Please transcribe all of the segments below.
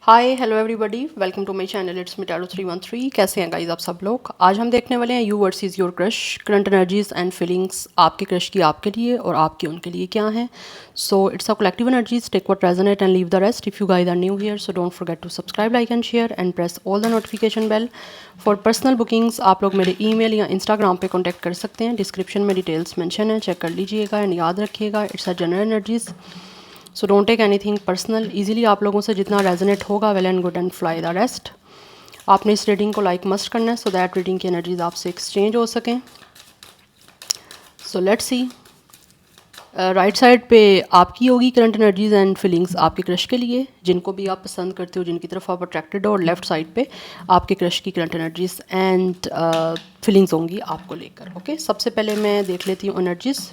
Hi hello everybody, welcome to my channel. It's me Taro 313। कैसे हैं guys आप सब लोग। आज हम देखने वाले हैं you versus your crush, current energies and feelings आपके क्रश की आपके लिए और आपकी उनके लिए क्या हैं। So it's a collective energies, take what resonate and leave the rest. If you guys are new here so don't forget to subscribe, like and share and press all the notification bell. For personal bookings आप लोग मेरे email या Instagram पे contact कर सकते हैं। Description में details mention है, चेक कर लीजिएगा एंड याद रखिएगा it's a general energies, so don't take anything personal. Easily आप लोगों से जितना रेजोनेट होगा well and good and fly the rest. आपने इस रीडिंग को लाइक मस्ट करना है सो दैट रीडिंग की एनर्जीज आपसे एक्सचेंज हो सकें। So let's see, right side पे आपकी होगी करंट एनर्जीज एंड फीलिंग्स आपके क्रश के लिए, जिनको भी आप पसंद करते हो, जिनकी तरफ आप अट्रैक्टेड हो। और लेफ्ट साइड पे आपके क्रश की करंट एनर्जीज एंड फीलिंग्स होंगी आपको लेकर। ओके, सबसे पहले मैं देख लेती हूँ एनर्जीज।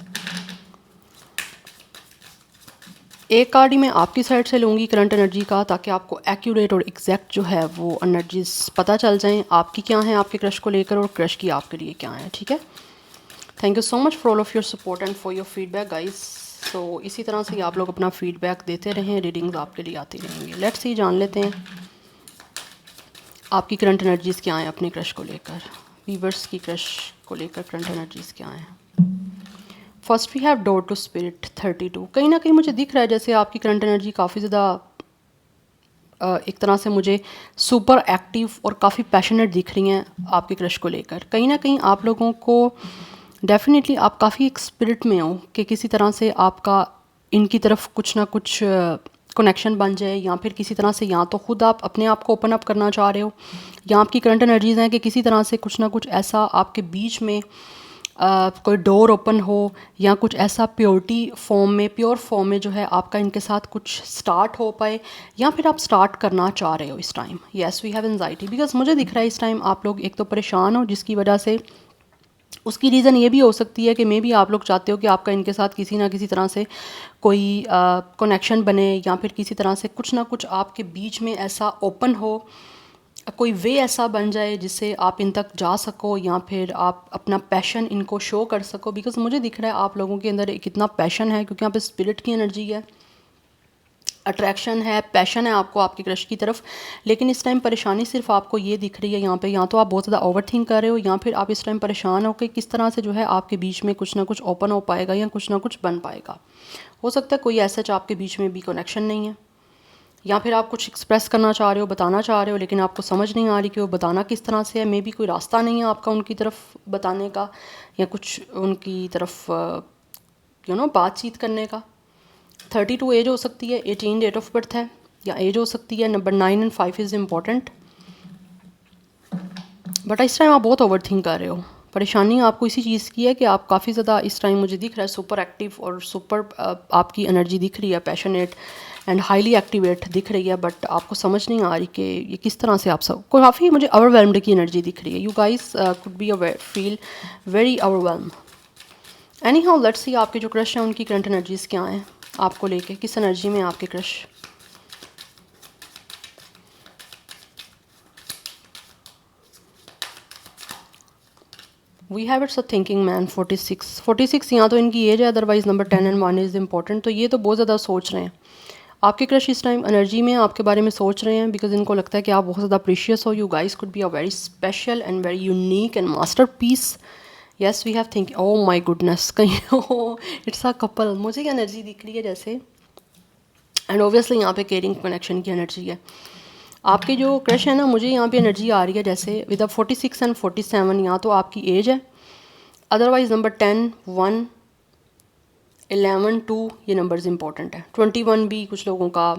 एक कार्ड ही मैं आपकी साइड से लूँगी करंट एनर्जी का, ताकि आपको एक्यूरेट और एग्जैक्ट जो है वो एनर्जीज पता चल जाएं आपकी क्या है आपके क्रश को लेकर और क्रश की आपके लिए क्या है। ठीक है, thank you so much for all of your support and for your feedback guys. So इसी तरह से आप लोग अपना फीडबैक देते रहें, रीडिंग्स आपके लिए आती रहेंगी। लेट्स सी, जान लेते हैं आपकी करंट एनर्जीज़ क्या हैं अपने क्रश को लेकर। वीवर्स की क्रश को लेकर करंट एनर्जीज़ क्या हैं। First we have door to spirit 32। कहीं ना कहीं मुझे दिख रहा है जैसे आपकी करंट एनर्जी काफ़ी ज़्यादा एक तरह से मुझे सुपर एक्टिव और काफ़ी पैशनेट दिख रही हैं आपके क्रश को लेकर। कहीं ना कहीं आप लोगों को डेफिनेटली आप काफ़ी एक स्पिरिट में हो कि किसी तरह से आपका इनकी तरफ कुछ ना कुछ कनेक्शन बन जाए, या फिर किसी तरह से या तो खुद आप अपने आप को ओपन अप करना चाह रहे हो, या आपकी करंट एनर्जीज़ हैं कि किसी तरह से कुछ ना कुछ ऐसा आपके बीच में कोई डोर ओपन हो, या कुछ ऐसा प्योर फॉर्म में जो है आपका इनके साथ कुछ स्टार्ट हो पाए, या फिर आप स्टार्ट करना चाह रहे हो इस time. Yes, we have anxiety because मुझे दिख रहा है इस टाइम आप लोग एक तो परेशान हो, जिसकी वजह से उसकी रीज़न ये भी हो सकती है कि मे बी आप लोग चाहते हो कि आपका इनके साथ किसी ना किसी तरह से कोई कनेक्शन बने, या फिर किसी तरह से कुछ ना कुछ आपके बीच में ऐसा ओपन हो, कोई वे ऐसा बन जाए जिससे आप इन तक जा सको, या फिर आप अपना पैशन इनको शो कर सको। बिकॉज मुझे दिख रहा है आप लोगों के अंदर कितना पैशन है, क्योंकि यहाँ पे स्पिरिट की एनर्जी है, अट्रैक्शन है, पैशन है आपको आपके क्रश की तरफ। लेकिन इस टाइम परेशानी सिर्फ आपको ये दिख रही है यहाँ पे, या तो आप बहुत ज़्यादा ओवर थिंक कर रहे हो, या फिर आप इस टाइम परेशान हो कि किस तरह से जो है आपके बीच में कुछ ना कुछ ओपन हो पाएगा या कुछ ना कुछ बन पाएगा। हो सकता है कोई ऐसा आपके बीच में भी कनेक्शन नहीं है, या फिर आप कुछ एक्सप्रेस करना चाह रहे हो, बताना चाह रहे हो, लेकिन आपको समझ नहीं आ रही कि वो बताना किस तरह से है। मे बी कोई रास्ता नहीं है आपका उनकी तरफ बताने का, या कुछ उनकी तरफ बातचीत करने का। 32 एज हो सकती है, 18 डेट ऑफ बर्थ है, या एज हो सकती है। Number 9 and 5 is important. But इस टाइम आप बहुत ओवर थिंक कर रहे हो। परेशानी आपको इसी चीज़ की है कि आप काफ़ी ज़्यादा इस टाइम मुझे दिख रहा है सुपर एक्टिव और सुपर आपकी एनर्जी दिख रही है, पैशनेट एंड हाईली एक्टिवेट दिख रही है। बट आपको समझ नहीं आ रही कि ये किस तरह से आप सब को काफ़ी मुझे ओवरवेलम्ड की एनर्जी दिख रही है। You guys could B feel very overwhelm. Any how let's see आपके जो क्रश हैं उनकी करंट एनर्जीज़ क्या हैं आपको लेके, किस एनर्जी में आपके crush. We have it's a thinking man 46 यहाँ तो इनकी एज है, otherwise number 10 and 1 is important. तो ये तो बहुत ज़्यादा सोच रहे हैं आपके क्रश इस टाइम एनर्जी में आपके बारे में सोच रहे हैं, बिकॉज इनको लगता है कि आप बहुत ज़्यादा प्रीशियस हो। You guys could be a very special and very unique and master piece. Yes, we have think, oh my goodness, कहीं इट्स अ कपल, मुझे एनर्जी दिख रही है जैसे। एंड ऑब्वियसली यहाँ पे केयरिंग कनेक्शन की एनर्जी है। आपके जो क्रश है ना, मुझे यहाँ पे एनर्जी आ रही है जैसे विद 46 एंड 47, यहाँ तो आपकी एज है, अदरवाइज नंबर 10, 1, 11, 2 ये नंबर्स इंपॉर्टेंट है। 21 भी कुछ लोगों का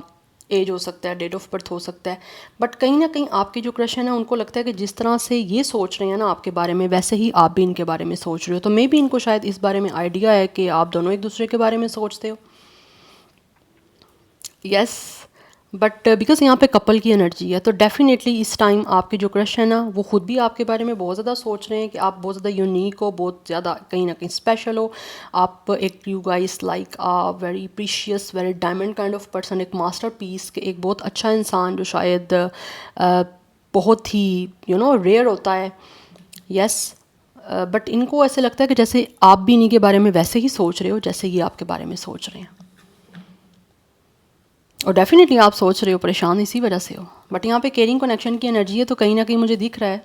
एज हो सकता है, डेट ऑफ बर्थ हो सकता है। बट कहीं ना कहीं आपके जो क्रश है ना, उनको लगता है कि जिस तरह से ये सोच रहे हैं ना आपके बारे में, वैसे ही आप भी इनके बारे में सोच रहे हो। तो मे भी इनको शायद इस बारे में आइडिया है कि आप दोनों एक दूसरे के बारे में सोचते हो। यस, बट बिकॉज यहाँ पे कपल की एनर्जी है, तो डेफिनेटली इस टाइम आपके जो क्रश है ना, वो खुद भी आपके बारे में बहुत ज़्यादा सोच रहे हैं कि आप बहुत ज़्यादा यूनिक हो, बहुत ज़्यादा कहीं ना कहीं स्पेशल हो। आप एक, you guys like a very precious, very diamond kind of person, एक मास्टर पीस के, एक बहुत अच्छा इंसान जो शायद बहुत ही रेयर होता है। यस, बट इनको ऐसे लगता है कि जैसे आप भी इन्हीं के बारे में वैसे ही सोच रहे हो जैसे ये आपके बारे में सोच रहे हैं। और डेफिनेटली आप सोच रहे हो, परेशान इसी वजह से हो, बट यहाँ पे केयरिंग कनेक्शन की एनर्जी है, तो कहीं ना कहीं मुझे दिख रहा है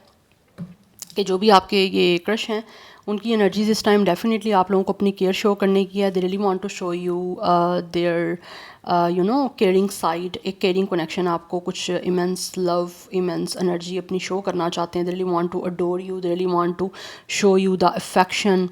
कि जो भी आपके ये क्रश हैं उनकी एनर्जीज इस टाइम डेफिनेटली आप लोगों को अपनी केयर शो करने की है। They really want to show you there you know caring side, एक केयरिंग कनेक्शन, आपको कुछ इमेंस लव, इमेंस एनर्जी अपनी शो करना चाहते हैं। They really want to adore you, they really want to show you the affection,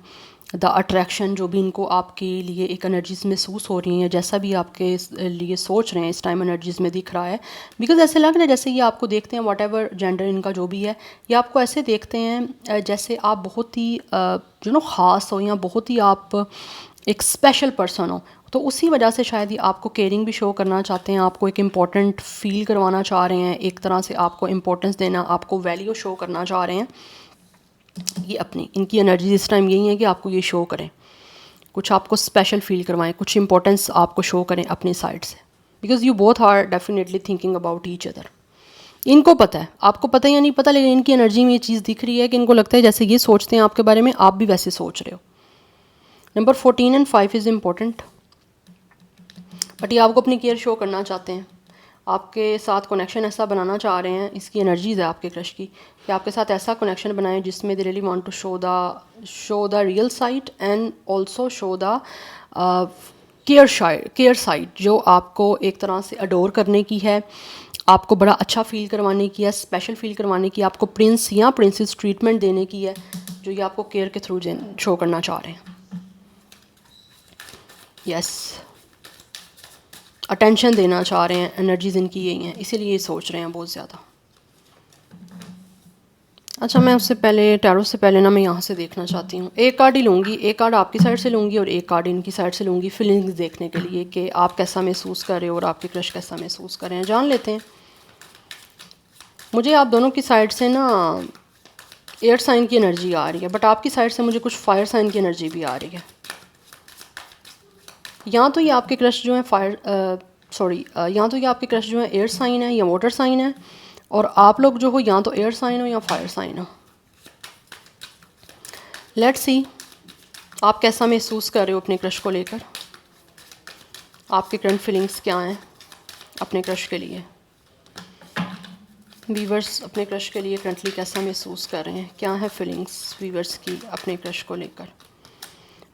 the attraction, जो भी इनको आपके लिए एक एनर्जीज महसूस हो रही हैं, जैसा भी आपके लिए सोच रहे हैं इस टाइम एनर्जीज में दिख रहा है। बिकॉज ऐसे लग रहा है जैसे ये आपको देखते हैं, वॉट एवर जेंडर इनका जो भी है, ये आपको ऐसे देखते हैं जैसे आप बहुत ही यू नो ख़ास हो, या बहुत ही आप एक स्पेशल पर्सन हो। तो उसी वजह से शायद ये आपको केयरिंग भी शो करना चाहते हैं, आपको एक इम्पॉर्टेंट फील करवाना चाह रहे हैं, एक तरह से आपको इम्पोर्टेंस देना, आपको वैल्यू शो करना चाह रहे हैं। ये अपनी इनकी एनर्जी इस टाइम यही है कि आपको ये शो करें, कुछ आपको स्पेशल फील करवाएं, कुछ इंपॉर्टेंस आपको शो करें अपनी साइड से। Because you both are definitely thinking about each other. इनको पता है, आपको पता या नहीं पता, लेकिन इनकी एनर्जी में ये चीज़ दिख रही है कि इनको लगता है जैसे ये सोचते हैं आपके बारे में, आप भी वैसे सोच रहे हो। Number 14 and 5 is important, but ये आपको अपनी केयर शो करना चाहते हैं, आपके साथ कनेक्शन ऐसा बनाना चाह रहे हैं। इसकी एनर्जीज़ है आपके क्रश की कि आपके साथ ऐसा कनेक्शन बनाएं जिसमें they really want to show the real side and also show the care side, जो आपको एक तरह से अडोर करने की है, आपको बड़ा अच्छा फील करवाने की है, स्पेशल फील करवाने की, आपको प्रिंस या प्रिंसेस ट्रीटमेंट देने की है, जो ये आपको केयर के थ्रू शो करना चाह रहे हैं। यस, अटेंशन देना चाह रहे हैं, एनर्जीज इनकी यही हैं, इसीलिए ये सोच रहे हैं बहुत ज़्यादा। अच्छा, मैं उससे पहले टैरो से पहले ना मैं यहाँ से देखना चाहती हूँ, एक कार्ड ही लूँगी, एक कार्ड आपकी साइड से लूँगी और एक कार्ड इनकी साइड से लूँगी, फीलिंग्स देखने के लिए कि आप कैसा महसूस कर रहे हो और आपके क्रश कैसा महसूस कर रहे हैं। जान लेते हैं। मुझे आप दोनों की साइड से ना एयर साइन की एनर्जी आ रही है, बट आपकी साइड से मुझे कुछ फायर साइन की एनर्जी भी आ रही है। यहाँ तो ये आपके क्रश जो है यहाँ तो ये आपके क्रश जो है एयर साइन है या वाटर साइन है, और आप लोग जो हो या तो एयर साइन हो या फायर साइन हो। लेट्स सी आप कैसा महसूस कर रहे हो अपने क्रश को लेकर, आपके करंट फीलिंग्स क्या हैं अपने क्रश के लिए। वीवर्स अपने क्रश के लिए करंटली कैसा महसूस कर रहे हैं, क्या है फीलिंग्स वीवर्स की अपने क्रश को लेकर।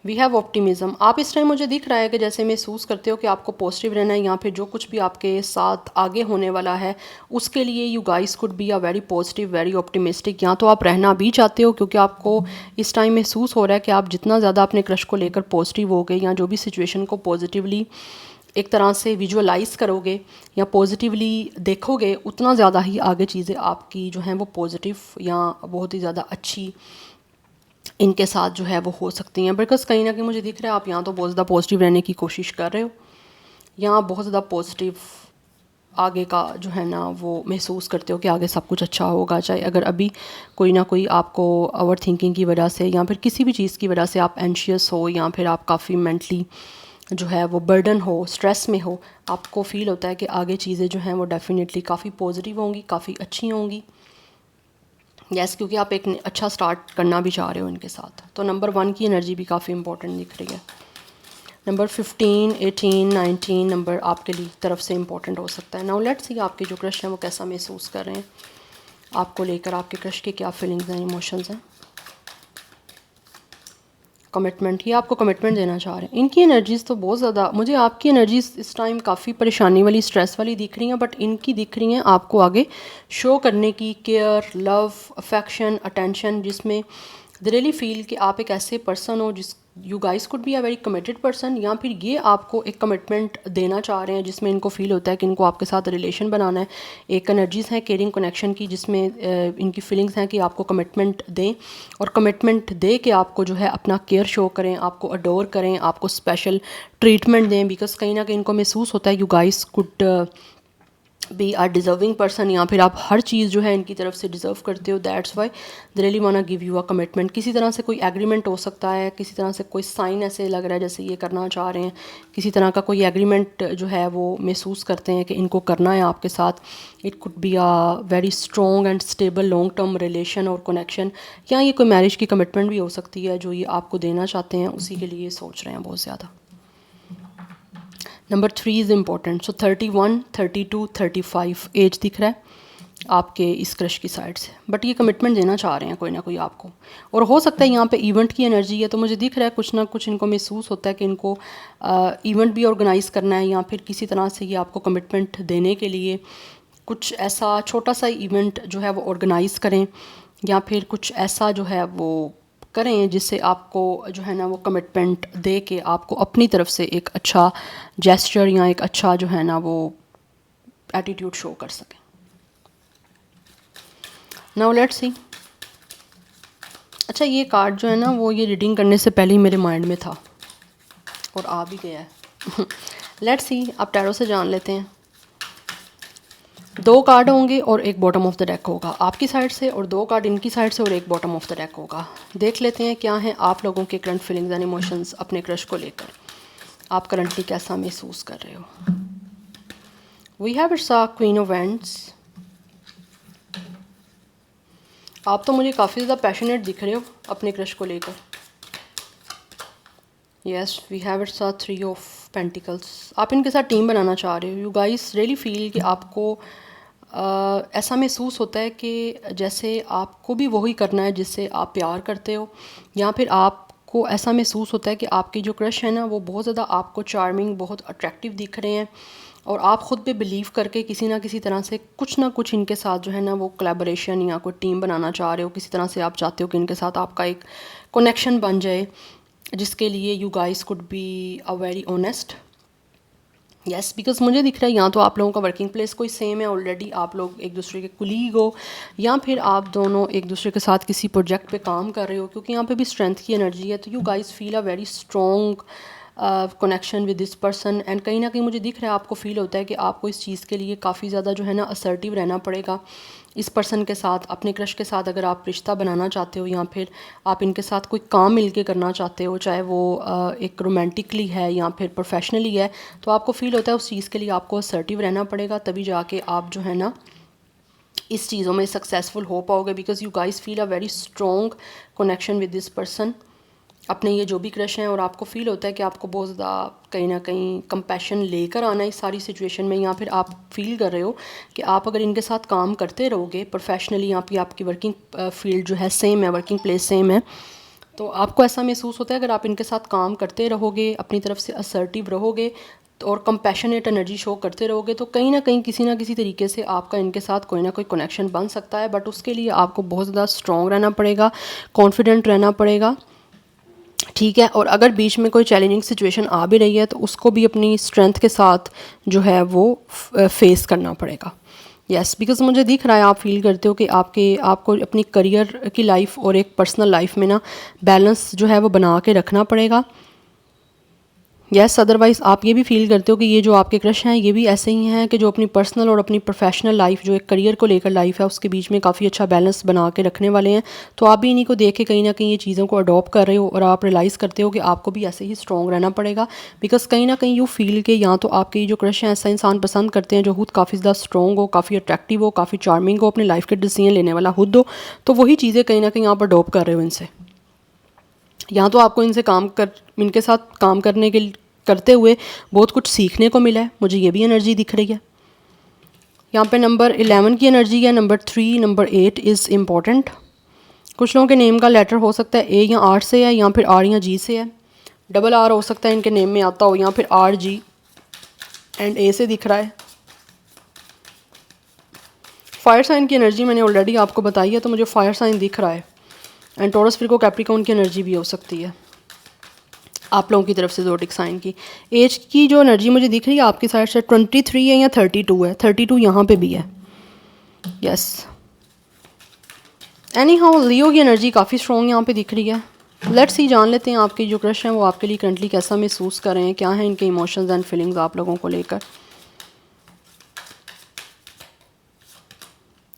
वी हैव ऑप्टिमिज़म, आप इस टाइम मुझे दिख रहा है कि जैसे महसूस करते हो कि आपको पॉजिटिव रहना है, या फिर जो कुछ भी आपके साथ आगे होने वाला है उसके लिए you guys could be a very positive, very optimistic. या तो आप रहना भी चाहते हो क्योंकि आपको इस टाइम महसूस हो रहा है कि आप जितना ज़्यादा अपने क्रश को लेकर पॉजिटिव हो गए, या जो भी सिचुएशन को पॉजिटिवली एक तरह से विजुअलाइज़ करोगे या पॉजिटिवली देखोगे, उतना ज़्यादा ही आगे चीज़ें आपकी जो हैं वो पॉजिटिव या बहुत ही ज़्यादा अच्छी इनके साथ जो है वो हो सकती हैं। बिकॉज़ कहीं ना कहीं मुझे दिख रहा है आप यहाँ तो बहुत ज़्यादा पॉजिटिव रहने की कोशिश कर रहे हो, यहाँ बहुत ज़्यादा पॉजिटिव आगे का जो है ना वो महसूस करते हो कि आगे सब कुछ अच्छा होगा। चाहे अगर अभी कोई ना कोई आपको ओवर थिंकिंग की वजह से या फिर किसी भी चीज़ की वजह से आप एंशियस हो, या फिर आप काफ़ी मेंटली जो है वो बर्डन हो, स्ट्रेस में हो, आपको फ़ील होता है कि आगे चीज़ें जो हैं वो डेफिनेटली काफ़ी पॉजिटिव होंगी, काफ़ी अच्छी होंगी। यस, क्योंकि आप एक अच्छा स्टार्ट करना भी चाह रहे हो इनके साथ। तो नंबर 1 की एनर्जी भी काफ़ी इंपॉर्टेंट दिख रही है। नंबर 15, 18, 19 नंबर आपके लिए तरफ से इंपॉर्टेंट हो सकता है। नाउ लेट्स सी आपके जो क्रश हैं वो कैसा महसूस कर रहे हैं आपको लेकर, आपके क्रश के क्या फीलिंग्स हैं, इमोशंस हैं। कमिटमेंट, ये आपको कमिटमेंट देना चाह रहे हैं। इनकी एनर्जीज़ तो बहुत ज़्यादा मुझे आपकी एनर्जीज़ इस टाइम काफ़ी परेशानी वाली, स्ट्रेस वाली दिख रही हैं, बट इनकी दिख रही हैं आपको आगे शो करने की केयर, लव, अफेक्शन, अटेंशन, जिसमें दे रियली फील कि आप एक ऐसे पर्सन हो जिस you guys could be a very committed person, या फिर ये आपको एक कमिटमेंट देना चाह रहे हैं जिसमें इनको फील होता है कि इनको आपके साथ रिलेशन बनाना है। एक एनर्जीज़ हैं केयरिंग कनेक्शन की जिसमें इनकी फीलिंग्स हैं कि आपको कमिटमेंट दें, और कमिटमेंट दे के आपको जो है अपना केयर शो करें, आपको अडोर करें, आपको स्पेशल ट्रीटमेंट दें। बिकॉज कहीं ना कहीं इनको महसूस होता है you guys could be are deserving person, या फिर आप हर चीज़ जो है इनकी तरफ से डिज़र्व करते हो। That's why they really want to give you a commitment. किसी तरह से कोई एग्रीमेंट हो सकता है, किसी तरह से कोई साइन ऐसे लग रहा है जैसे ये करना चाह रहे हैं, किसी तरह का कोई एग्रीमेंट जो है वो महसूस करते हैं कि इनको करना है आपके साथ। It could be a very strong and stable long term relation और कनेक्शन, या ये कोई मैरिज की कमिटमेंट भी हो सकती है जो ये आपको देना चाहते हैं, उसी के लिए सोच रहे हैं बहुत ज़्यादा। Number 3 is important. So 31, 32, 35 age दिख रहा है आपके इस क्रश की साइड से, बट ये कमिटमेंट देना चाह रहे हैं कोई ना कोई आपको। और हो सकता है यहाँ पे इवेंट की एनर्जी है, तो मुझे दिख रहा है कुछ ना कुछ इनको महसूस होता है कि इनको इवेंट भी ऑर्गेनाइज़ करना है, या फिर किसी तरह से ये आपको कमिटमेंट देने के लिए कुछ ऐसा छोटा सा इवेंट जो है वो ऑर्गेनाइज़ करें, या फिर कुछ ऐसा जो है वो करें जिससे आपको जो है ना वो कमिटमेंट दे के आपको अपनी तरफ से एक अच्छा जेस्चर या एक अच्छा जो है ना वो एटीट्यूड शो कर सकें। Now let's see. अच्छा, ये कार्ड जो है ना वो ये रीडिंग करने से पहले ही मेरे माइंड में था और आ भी गया है। लेट्स सी, आप टैरो से जान लेते हैं। 2 कार्ड होंगे और एक बॉटम ऑफ द डेक होगा आपकी साइड से, और 2 कार्ड इनकी साइड से और एक बॉटम ऑफ द डेक होगा। देख लेते हैं क्या हैं आप लोगों के करंट फीलिंग्स एंड इमोशंस अपने क्रश को लेकर। आप करंटली कैसा महसूस कर रहे हो। We have it's a queen of wands. आप तो मुझे काफ़ी ज़्यादा पैशनेट दिख रहे हो अपने क्रश को लेकर। Yes, we have it's a 3 of pentacles. आप इनके साथ टीम बनाना चाह रहे हो। यू गाइस रियली फील कि आपको ऐसा महसूस होता है कि जैसे आपको भी वही करना है जिससे आप प्यार करते हो, या फिर आपको ऐसा महसूस होता है कि आपकी जो क्रश है ना वो बहुत ज़्यादा आपको चार्मिंग, बहुत अट्रैक्टिव दिख रहे हैं, और आप ख़ुद पे बिलीव करके किसी ना किसी तरह से कुछ ना कुछ इनके साथ जो है ना वो कोलैबोरेशन या कोई टीम बनाना चाह रहे हो। किसी तरह से आप चाहते हो कि इनके साथ आपका एक कनेक्शन बन जाए, जिसके लिए you guys could be a very honest. Yes, because मुझे दिख रहा है यहाँ तो आप लोगों का वर्किंग प्लेस कोई सेम है ऑलरेडी, आप लोग एक दूसरे के कुलीग हो, या फिर आप दोनों एक दूसरे के साथ किसी प्रोजेक्ट पे काम कर रहे हो, क्योंकि यहाँ पे भी स्ट्रेंथ की एनर्जी है। तो you guys feel a very strong connection with this person, and कहीं ना कहीं मुझे दिख रहा है आपको फील होता है कि आपको इस चीज़ के लिए काफ़ी ज़्यादा जो है ना असर्टिव रहना पड़ेगा इस पर्सन के साथ, अपने क्रश के साथ। अगर आप रिश्ता बनाना चाहते हो या फिर आप इनके साथ कोई काम मिलके करना चाहते हो, चाहे वो एक रोमांटिकली है या फिर प्रोफेशनली है, तो आपको फील होता है उस चीज़ के लिए आपको असर्टिव रहना पड़ेगा, तभी जाके आप जो है ना इस चीज़ों में सक्सेसफुल हो पाओगे। Because you guys feel a very strong connection with this person, अपने ये जो भी क्रश हैं, और आपको फील होता है कि आपको बहुत ज़्यादा कहीं ना कहीं कंपैशन लेकर आना है इस सारी सिचुएशन में, या फिर आप फील कर रहे हो कि आप अगर इनके साथ काम करते रहोगे प्रोफेशनली, या फिर आपकी वर्किंग फील्ड जो है सेम है, वर्किंग प्लेस सेम है, तो आपको ऐसा महसूस होता है अगर आप इनके साथ काम करते रहोगे, अपनी तरफ से असर्टिव रहोगे और कंपैशनेट एनर्जी शो करते रहोगे, तो कहीं ना किसी तरीके से आपका इनके साथ कोई ना कोई कनेक्शन बन सकता है। बट उसके लिए आपको बहुत ज़्यादा स्ट्रॉन्ग रहना पड़ेगा, कॉन्फिडेंट रहना पड़ेगा, ठीक है। और अगर बीच में कोई चैलेंजिंग सिचुएशन आ भी रही है तो उसको भी अपनी स्ट्रेंथ के साथ जो है वो फेस करना पड़ेगा। यस, बिकॉज मुझे दिख रहा है आप फील करते हो कि आपको अपनी करियर की लाइफ और एक पर्सनल लाइफ में ना बैलेंस जो है वो बना के रखना पड़ेगा। यस, अदरवाइज़ आप ये भी फील करते हो कि ये जो आपके क्रश हैं ये भी ऐसे ही हैं कि जो अपनी पर्सनल और अपनी प्रोफेशनल लाइफ, जो एक करियर को लेकर लाइफ है, उसके बीच में काफ़ी अच्छा बैलेंस बना के रखने वाले हैं। तो आप भी इन्हीं को देख के कहीं ना कहीं ये चीज़ों को अडॉप्ट कर रहे हो, और आप रियलाइज़ करते हो कि आपको भी ऐसे ही स्ट्रॉन्ग रहना पड़ेगा। बिकॉज कहीं ना कहीं यू फील के या तो आपके जो क्रश हैं ऐसा इंसान पसंद करते हैं जो खुद काफ़ी ज़्यादा स्ट्रॉन्ग हो, काफ़ी अट्रैक्टिव हो, काफ़ी चार्मिंग हो, अपनी लाइफ के डिसीजन लेने वाला खुद हो, तो वही चीज़ें कहीं ना कहीं आप अडॉप्ट कर रहे हो इनसे। या तो आपको इनके साथ काम करते हुए बहुत कुछ सीखने को मिला है, मुझे ये भी एनर्जी दिख रही है। यहाँ पे नंबर 11 की एनर्जी है, नंबर 3, नंबर 8 इज़ इम्पॉर्टेंट। कुछ लोगों के नेम का लेटर हो सकता है ए या आर से है, या फिर आर या जी से है। डबल आर हो सकता है इनके नेम में आता हो, या फिर आर जी एंड ए से दिख रहा है। फायर साइन की एनर्जी मैंने ऑलरेडी आपको बताई है, तो मुझे फायर साइन दिख रहा है, एंड टॉरस फिर को कैप्रिकॉर्न की एनर्जी भी हो सकती है आप लोगों की तरफ से ज़ोडिक साइन की। एज की जो एनर्जी मुझे दिख रही है आपकी साइड से 23 है या 32 है, 32 यहाँ पे भी है। यस, एनी हाउ लियो की एनर्जी काफ़ी स्ट्रॉन्ग यहाँ पे दिख रही है। लेट्स सी, जान लेते हैं आपके जो क्रश हैं वो आपके लिए करंटली कैसा महसूस कर रहे हैं, क्या है इनके इमोशंस एंड फीलिंग्स आप लोगों को लेकर।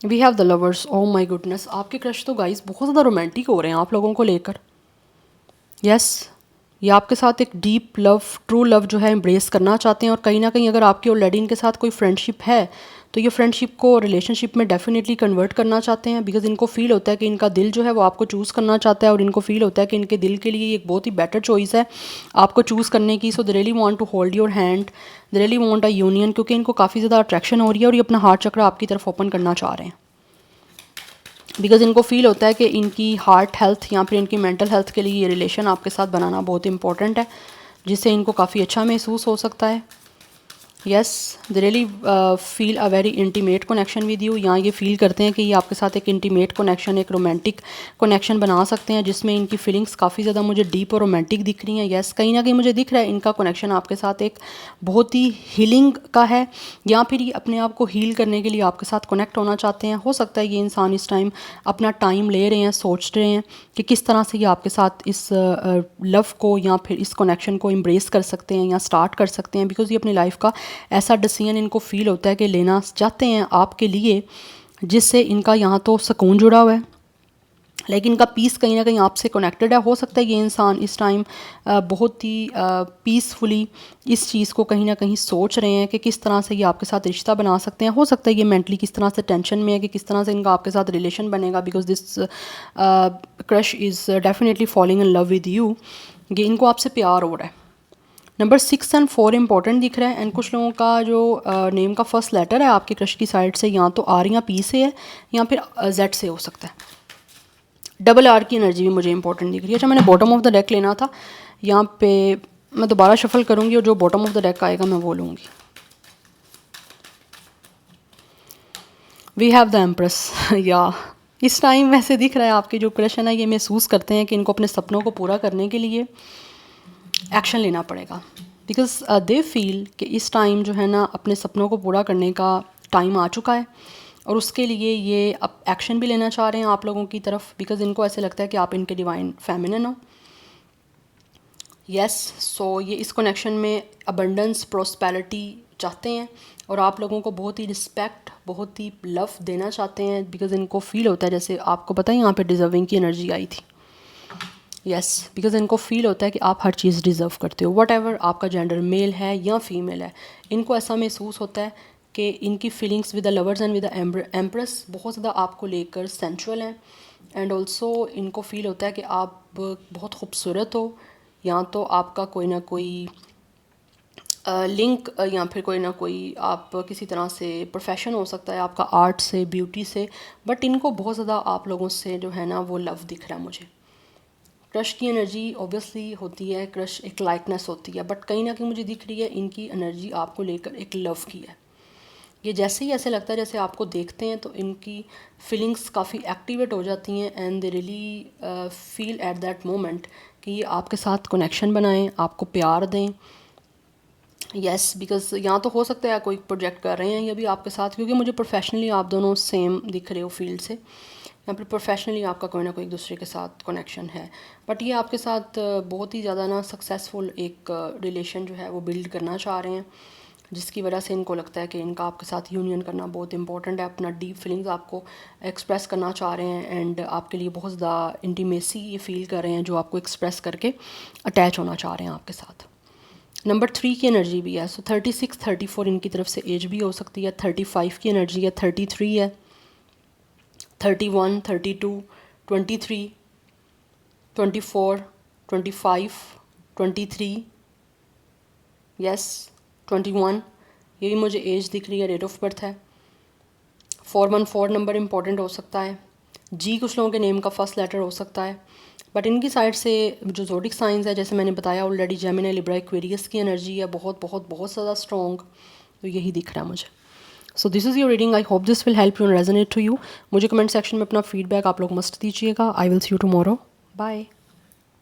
We have the lovers. Oh my goodness, आपके क्रश तो गाइस बहुत ज़्यादा रोमांटिक हो रहे हैं आप लोगों को लेकर। यस, ये आपके साथ एक डीप लव, ट्रू लव जो है एम्ब्रेस करना चाहते हैं, और कहीं ना कहीं अगर आपकी ऑलरेडी इनके साथ कोई फ्रेंडशिप है तो ये फ्रेंडशिप को रिलेशनशिप में डेफिनेटली कन्वर्ट करना चाहते हैं, बिकॉज इनको फील होता है कि इनका दिल जो है वो आपको चूज़ करना चाहता है, और इनको फील होता है कि इनके दिल के लिए एक बहुत ही बेटर चॉइस है आपको चूज़ करने की. So they really want to hold your hand, they really want a union, क्योंकि इनको काफ़ी ज़्यादा अट्रैक्शन हो रही है और ये अपना हार्ट चक्र आपकी तरफ ओपन करना चाह रहे हैं, बिकॉज इनको फील होता है कि इनकी हार्ट हेल्थ या फिर इनकी मेंटल हेल्थ के लिए ये रिलेशन आपके साथ बनाना बहुत इंपॉर्टेंट है, जिससे इनको काफ़ी अच्छा महसूस हो सकता है. Yes, they really feel a very intimate connection with you. यहाँ ये फील करते हैं कि ये आपके साथ एक इंटीमेट कनेक्शन, एक रोमांटिक कनेक्शन बना सकते हैं, जिसमें इनकी फीलिंग्स काफ़ी ज़्यादा मुझे डीप और रोमांटिक दिख रही हैं. येस, कहीं ना कहीं मुझे दिख रहा है इनका कनेक्शन आपके साथ एक बहुत ही हीलिंग का है, या फिर ये अपने आप को हील करने के लिए आपके साथ कनेक्ट होना चाहते हैं. हो सकता है ये इंसान इस टाइम अपना टाइम ले रहे हैं, सोच रहे हैं कि किस तरह से ये आपके साथ इस लव को या फिर इस कनेक्शन को एम्ब्रेस कर सकते हैं या स्टार्ट कर सकते हैं, बिकॉज ये अपनी लाइफ का ऐसा डिसीजन इनको फील होता है कि लेना चाहते हैं आपके लिए, जिससे इनका यहाँ तो सुकून जुड़ा हुआ है, लेकिन इनका पीस कहीं ना कहीं आपसे कनेक्टेड है. हो सकता है ये इंसान इस टाइम बहुत ही पीसफुली इस चीज़ को कहीं ना कहीं सोच रहे हैं कि किस तरह से ये आपके साथ रिश्ता बना सकते हैं. हो सकता है ये मेंटली किस तरह से टेंशन में है कि किस तरह से इनका आपके साथ रिलेशन बनेगा, because this crush is definitely falling in love with you. ये इनको आपसे प्यार हो रहा है. नंबर 6 एंड 4 इंपॉर्टेंट दिख रहा है, एंड कुछ लोगों का जो नेम का फर्स्ट लेटर है आपके क्रश की साइड से या तो आर या पी से है या फिर जेड से हो सकता है. डबल आर की एनर्जी भी मुझे इंपॉर्टेंट दिख रही है. अच्छा, मैंने बॉटम ऑफ द डेक लेना था, यहाँ पे मैं दोबारा शफल करूँगी और जो बॉटम ऑफ द डेक आएगा मैं वो लूँगी. We have the empress. या इस टाइम वैसे दिख रहा है आपके जो क्रश है ना, ये महसूस करते हैं कि इनको अपने सपनों को पूरा करने के लिए एक्शन लेना पड़ेगा, बिकॉज दे फील कि इस टाइम जो है ना अपने सपनों को पूरा करने का टाइम आ चुका है, और उसके लिए ये अब एक्शन भी लेना चाह रहे हैं आप लोगों की तरफ, बिकॉज इनको ऐसे लगता है कि आप इनके डिवाइन फेमिनिन हो. येस, सो ये इस कनेक्शन में अबंडेंस, प्रोस्पेरिटी चाहते हैं, और आप लोगों को बहुत ही रिस्पेक्ट, बहुत ही लव देना चाहते हैं, बिकॉज इनको फील होता है जैसे आपको पता है यहाँ पे डिज़र्विंग की एनर्जी आई थी. येस, बिकॉज इनको फील होता है कि आप हर चीज़ डिज़र्व करते हो, वट एवर आपका जेंडर मेल है या फीमेल है. इनको ऐसा महसूस होता है कि इनकी feelings with the lovers and with the empress बहुत ज़्यादा आपको लेकर सेंचुअल हैं, एंड ऑल्सो इनको फील होता है कि आप बहुत खूबसूरत हो, या तो आपका कोई ना कोई लिंक या फिर कोई ना कोई आप किसी तरह से प्रोफेशन हो सकता है आपका, आर्ट से, ब्यूटी से, बट इनको बहुत ज़्यादा आप लोगों से जो है ना वो लव दिख रहा है मुझे. क्रश की एनर्जी ऑब्वियसली होती है, क्रश एक लाइकनेस होती है, बट कहीं ना कहीं मुझे दिख रही है इनकी एनर्जी आपको लेकर एक लव की है. ये जैसे ही ऐसे लगता है जैसे आपको देखते हैं तो इनकी फीलिंग्स काफ़ी एक्टिवेट हो जाती हैं, and they really feel at that moment कि ये आपके साथ कनेक्शन बनाएं, आपको प्यार दें. येस, बिकॉज यहाँ तो हो सकता है कोई प्रोजेक्ट कर रहे हैं ये भी आपके साथ, क्योंकि मुझे प्रोफेशनली आप दोनों सेम दिख रहे हो फील्ड से, या फिर प्रोफेशनली आपका कोई ना कोई एक दूसरे के साथ कनेक्शन है, बट ये आपके साथ बहुत ही ज़्यादा ना सक्सेसफुल एक रिलेशन जो है वो बिल्ड करना चाह रहे हैं, जिसकी वजह से इनको लगता है कि इनका आपके साथ यूनियन करना बहुत इंपॉर्टेंट है. अपना डीप फीलिंग्स आपको एक्सप्रेस करना चाह रहे हैं, एंड आपके लिए बहुत ज़्यादा इंटीमेसी ये फील कर रहे हैं, जो आपको एक्सप्रेस करके अटैच होना चाह रहे हैं आपके साथ. नंबर 3 की एनर्जी भी है, सो 36, 34 इनकी तरफ से एज भी हो सकती है. 35 की एनर्जी है, 33 है, 31, 32, 23, 24, 25, 23, यस, 21, ये भी मुझे एज दिख रही है, डेट ऑफ बर्थ है. 414 नंबर इंपॉर्टेंट हो सकता है. जी कुछ लोगों के नेम का फर्स्ट लेटर हो सकता है, बट इनकी साइड से जो ज़ोडिक साइंस है जैसे मैंने बताया ऑलरेडी, जेमिनी, लिब्रा, एक्वेरियस की एनर्जी है बहुत बहुत बहुत ज़्यादा स्ट्रॉन्ग, तो यही दिख रहा है मुझे. So this is your reading. I hope this will help you and resonate to you. मुझे कमेंट सेक्शन में अपना फीडबैक आप लोग मस्ट दीजिएगा. I will see you tomorrow. Bye.